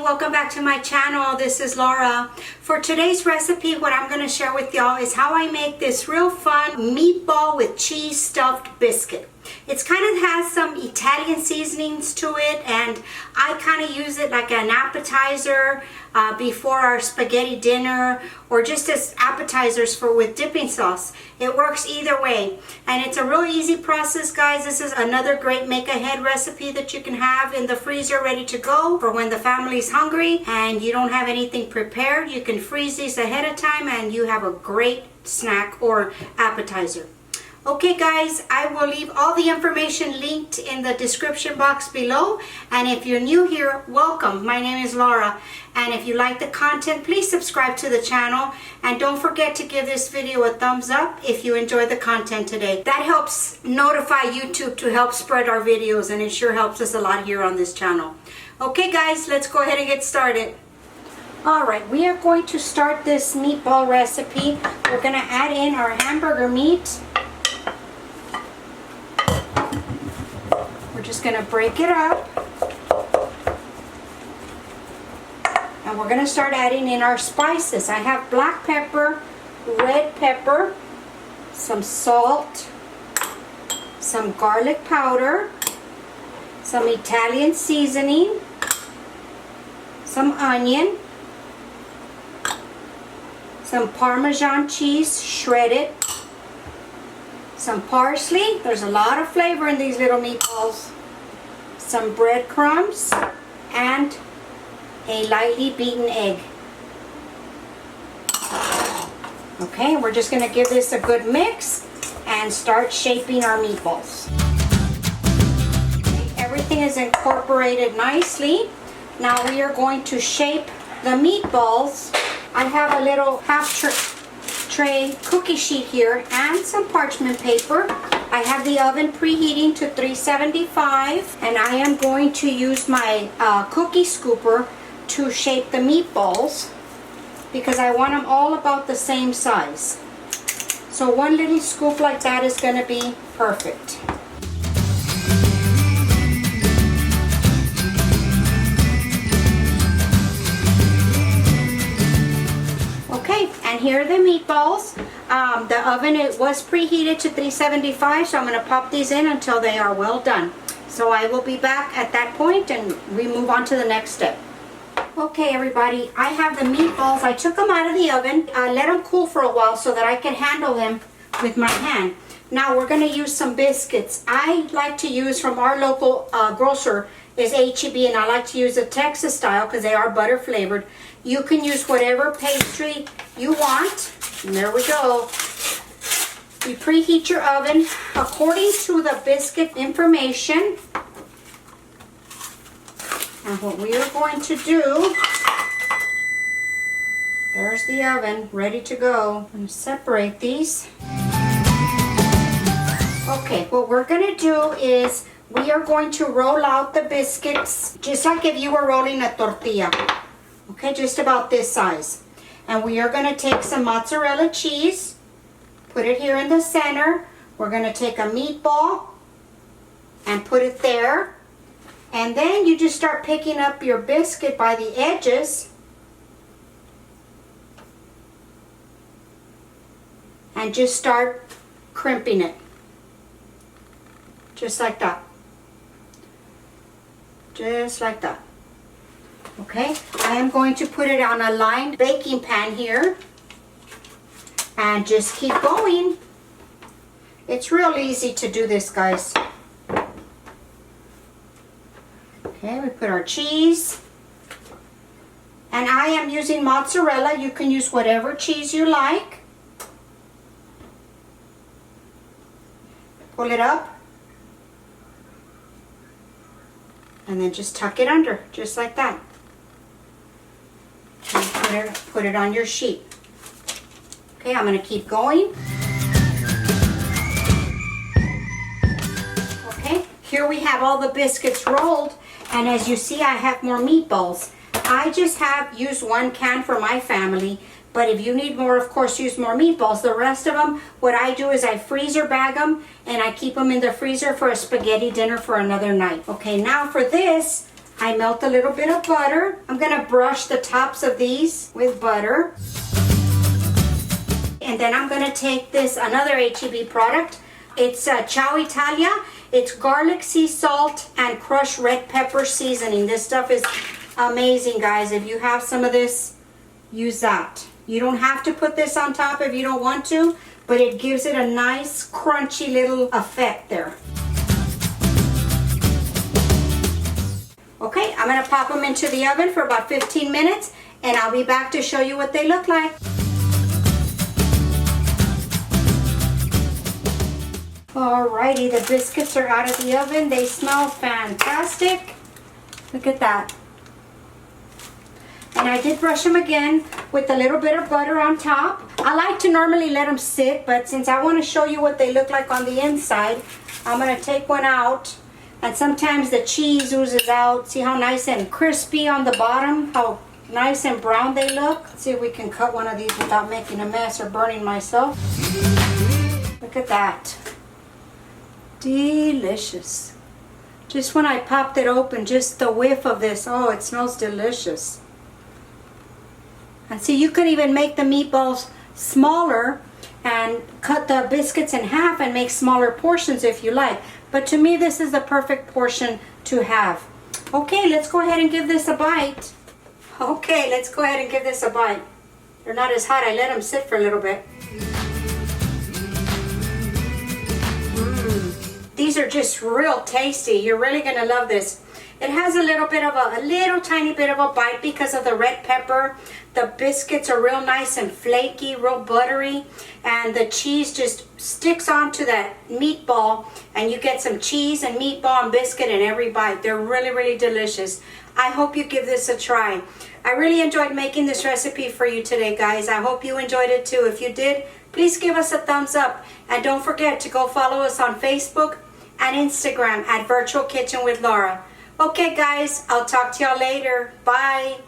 welcome back to my channel. This is Laura. For today's recipe, what I'm going to share with y'all is how I make this real fun meatball with cheese stuffed biscuit. It's kind of has some Italian seasonings to it, and I kind of use it like an appetizer before our spaghetti dinner, or just as appetizers with dipping sauce. It works either way, and it's a real easy process, guys. This is another great make-ahead recipe that you can have in the freezer ready to go for when the family's hungry and you don't have anything prepared. You can freeze these ahead of time and you have a great snack or appetizer. Okay guys, I will leave all the information linked in the description box below, and if you're new here, welcome. My name is Laura, and if you like the content, please subscribe to the channel, and don't forget to give this video a thumbs up if you enjoyed the content today. That helps notify YouTube to help spread our videos, and it sure helps us a lot here on this channel. Okay guys, let's go ahead and get started. Alright, we are going to start this meatball recipe. We're going to add in our hamburger meat. We're just going to break it up, and we're going to start adding in our spices. I have black pepper, red pepper, some salt, some garlic powder, some Italian seasoning, some onion, some Parmesan cheese shredded, some parsley. There's a lot of flavor in these little meatballs. Some breadcrumbs and a lightly beaten egg. Okay, we're just going to give this a good mix and start shaping our meatballs. Okay, everything is incorporated nicely. Now we are going to shape the meatballs. I have a little half tray cookie sheet here and some parchment paper. I have the oven preheating to 375, and I am going to use my cookie scooper to shape the meatballs because I want them all about the same size. So one little scoop like that is going to be perfect. And here are the meatballs. The oven, it was preheated to 375, so I'm going to pop these in until they are well done. So I will be back at that point and we move on to the next step. Okay everybody, I have the meatballs. I took them out of the oven. I let them cool for a while so that I can handle them with my hand. Now we're going to use some biscuits. I like to use from our local grocer is H-E-B, and I like to use the Texas style because they are butter flavored. You can use whatever pastry you want. And there we go. You preheat your oven according to the biscuit information. And what we are going to do, there's the oven ready to go. I'm going to separate these. Okay, what we're going to do is we are going to roll out the biscuits just like if you were rolling a tortilla. Okay, just about this size. And we are going to take some mozzarella cheese, put it here in the center. We're going to take a meatball and put it there. And then you just start picking up your biscuit by the edges. And just start crimping it. Just like that. Just like that. Okay, I am going to put it on a lined baking pan here and just keep going. It's real easy to do this, guys. Okay, we put our cheese, and I am using mozzarella. You can use whatever cheese you like. Pull it up and then just tuck it under, just like that. And put it on your sheet. Okay, I'm going to keep going. Okay, here we have all the biscuits rolled, and as you see, I have more meatballs. I just have used one can for my family, but if you need more, of course, use more meatballs. The rest of them, what I do is I freezer bag them, and I keep them in the freezer for a spaghetti dinner for another night. Okay, now for this, I melt a little bit of butter. I'm gonna brush the tops of these with butter. And then I'm gonna take this, another H-E-B product. It's Ciao Italia. It's garlic, sea salt, and crushed red pepper seasoning. This stuff is amazing, guys. If you have some of this, use that. You don't have to put this on top if you don't want to, but it gives it a nice crunchy little effect there. Okay, I'm gonna pop them into the oven for about 15 minutes and I'll be back to show you what they look like. Alrighty, the biscuits are out of the oven. They smell fantastic. Look at that. And I did brush them again with a little bit of butter on top. I like to normally let them sit, but since I want to show you what they look like on the inside, I'm going to take one out. And sometimes the cheese oozes out. See how nice and crispy on the bottom? How nice and brown they look? Let's see if we can cut one of these without making a mess or burning myself. Look at that. Delicious. Just when I popped it open, just the whiff of this, oh, it smells delicious. And see, you can even make the meatballs smaller and cut the biscuits in half and make smaller portions if you like. But to me, this is the perfect portion to have. Okay, let's go ahead and give this a bite. Okay, let's go ahead and give this a bite. They're not as hot. I let them sit for a little bit. These are just real tasty. You're really gonna love this. It has a little bit of a little tiny bit of a bite because of the red pepper. The biscuits are real nice and flaky, real buttery, and the cheese just sticks onto that meatball, and you get some cheese and meatball and biscuit in every bite. They're really, really delicious. I hope you give this a try. I really enjoyed making this recipe for you today, guys. I hope you enjoyed it too. If you did, please give us a thumbs up, and don't forget to go follow us on Facebook and Instagram at Virtual Kitchen with Laura. Okay, guys, I'll talk to y'all later. Bye.